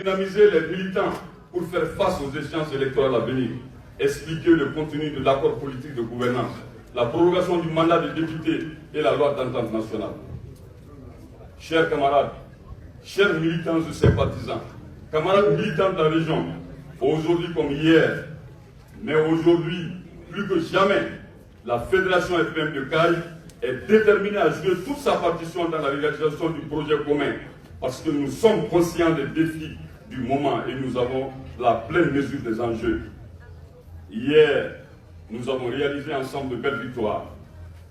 dynamiser les militants pour faire face aux échéances électorales à venir, expliquer le contenu de l'accord politique de gouvernance, la prorogation du mandat des députés et la loi d'entente nationale. Chers camarades, chers militants et sympathisants, camarades militants de la région, aujourd'hui comme hier, mais aujourd'hui plus que jamais, la Fédération FPM de Caille est déterminée à jouer toute sa partition dans la réalisation du projet commun, parce que nous sommes conscients des défis du moment et nous avons la pleine mesure des enjeux. Hier, nous avons réalisé ensemble de belles victoires,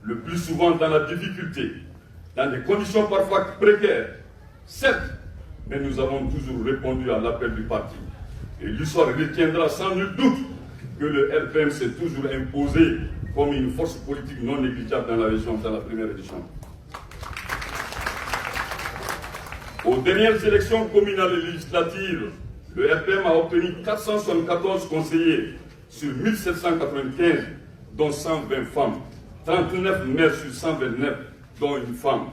le plus souvent dans la difficulté, dans des conditions parfois précaires, certes, mais nous avons toujours répondu à l'appel du parti. Et l'histoire retiendra sans nul doute que le RPM s'est toujours imposé comme une force politique non négligeable dans la région, dans la première édition. Aux dernières élections communales et législatives, le RPM a obtenu 474 conseillers sur 1795, dont 120 femmes, 39 maires sur 129, dont une femme.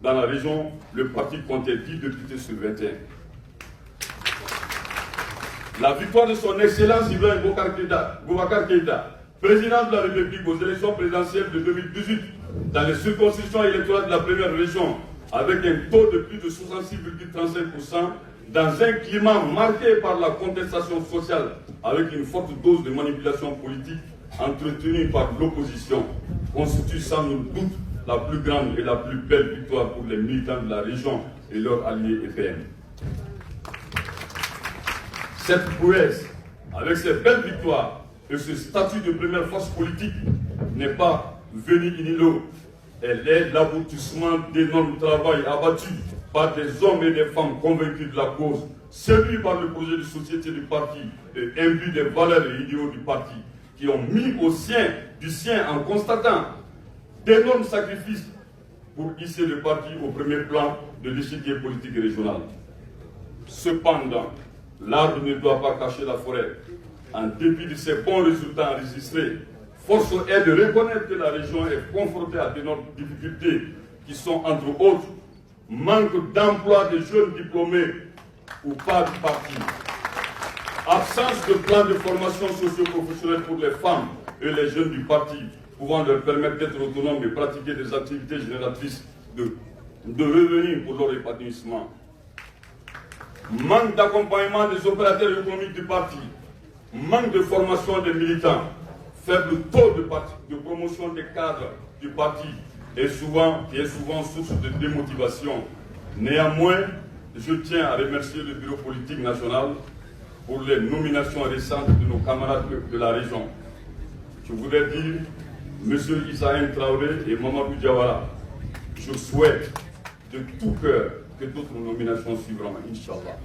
Dans la région, le parti comptait 10 députés sur 21. La victoire de son Excellence Ibrahim Boubacar Keïta, président de la République aux élections présidentielles de 2018, dans les circonscriptions électorales de la première région, avec un taux de plus de 66,35%, dans un climat marqué par la contestation sociale, avec une forte dose de manipulation politique entretenue par l'opposition, constitue sans nul doute la plus grande et la plus belle victoire pour les militants de la région et leurs alliés EPM. Cette prouesse, avec ces belles victoires et ce statut de première force politique, n'est pas venue in illo. Elle est l'aboutissement d'énormes travail abattus par des hommes et des femmes convaincus de la cause, séduits par le projet de société du parti et imbus des valeurs et idéaux du parti, qui ont mis du sien en constatant d'énormes sacrifices pour hisser le parti au premier plan de l'échiquier politique régional. Cependant, l'arbre ne doit pas cacher la forêt. En dépit de ces bons résultats enregistrés, force est de reconnaître que la région est confrontée à d'énormes difficultés qui sont, entre autres, manque d'emploi de jeunes diplômés ou pas du parti, absence de plan de formation socio-professionnelle pour les femmes et les jeunes du parti, pouvant leur permettre d'être autonomes et pratiquer des activités génératrices de revenus pour leur épanouissement. Manque d'accompagnement des opérateurs économiques du parti, manque de formation des militants, faible taux de promotion des cadres du parti qui est souvent source de démotivation. Néanmoins, je tiens à remercier le bureau politique national pour les nominations récentes de nos camarades de la région. Je voudrais dire, M. Issaïn Traoré et Mamadou Diawara, je souhaite de tout cœur que d'autres nominations suivront, Inch'Allah.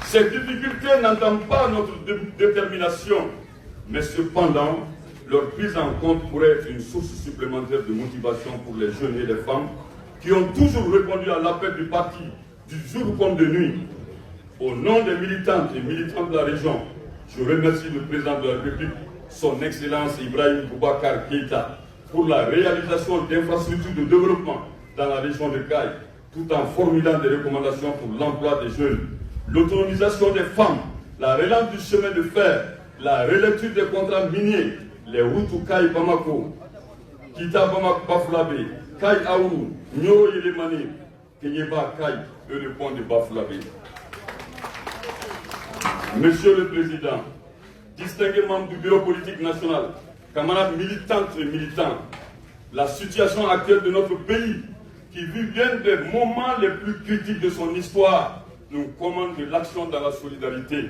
Ces difficultés n'entament pas notre détermination, mais cependant, leur prise en compte pourrait être une source supplémentaire de motivation pour les jeunes et les femmes qui ont toujours répondu à l'appel du parti, du jour comme de nuit. Au nom des militantes et militants de la région, je remercie le président de la République, son Excellence Ibrahim Boubacar Keïta, pour la réalisation d'infrastructures de développement dans la région de Caille, tout en formulant des recommandations pour l'emploi des jeunes, l'autonomisation des femmes, la relance du chemin de fer, la relecture des contrats miniers, les routes Caille Bamako, Kita Bamako Bafulabé, Caille Aourou, Nyoro Yelemani, Kenyeba Caille et le pont de Bafulabé. Monsieur le Président, distingués membres du Bureau politique national, camarades militantes et militants, la situation actuelle de notre pays, qui vit bien des moments les plus critiques de son histoire, nous commande de l'action dans la solidarité.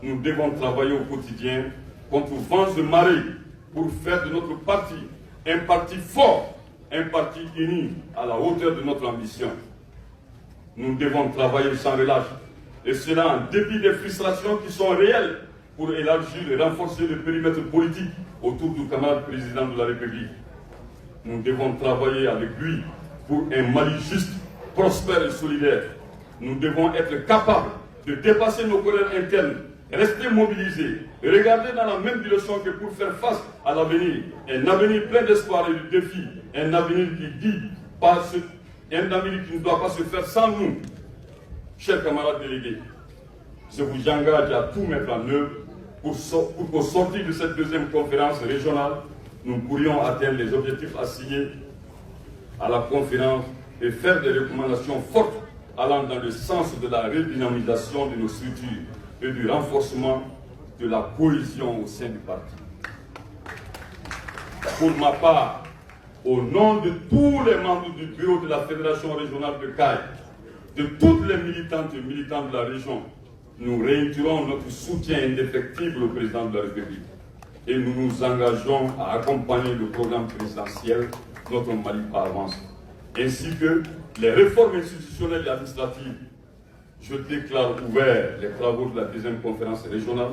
Nous devons travailler au quotidien contre vents de marée pour faire de notre parti un parti fort, un parti uni à la hauteur de notre ambition. Nous devons travailler sans relâche, et cela en dépit des frustrations qui sont réelles pour élargir et renforcer le périmètre politique autour du camarade président de la République. Nous devons travailler avec lui pour un Mali juste, prospère et solidaire. Nous devons être capables de dépasser nos colères internes, rester mobilisés, et regarder dans la même direction que pour faire face à l'avenir. Un avenir plein d'espoir et de défis, un avenir qui ne doit pas se faire sans nous. chers camarades délégués, je vous engage à tout mettre en œuvre pour qu'au sortir de cette deuxième conférence régionale, nous pourrions atteindre les objectifs assignés à la conférence et faire des recommandations fortes allant dans le sens de la redynamisation de nos structures et du renforcement de la cohésion au sein du parti. Pour ma part, au nom de tous les membres du bureau de la Fédération régionale de CAI, de toutes les militantes et militants de la région, nous réitérons notre soutien indéfectible au président de la République et nous nous engageons à accompagner le programme présidentiel Notre Mali par avance, ainsi que les réformes institutionnelles et administratives. Je déclare ouvert les travaux de la deuxième conférence régionale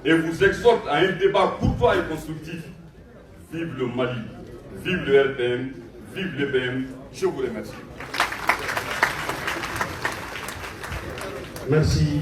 et vous exhorte à un débat courtois et constructif. Vive le Mali, vive le RPM, vive l'EPM. Je vous remercie. Merci.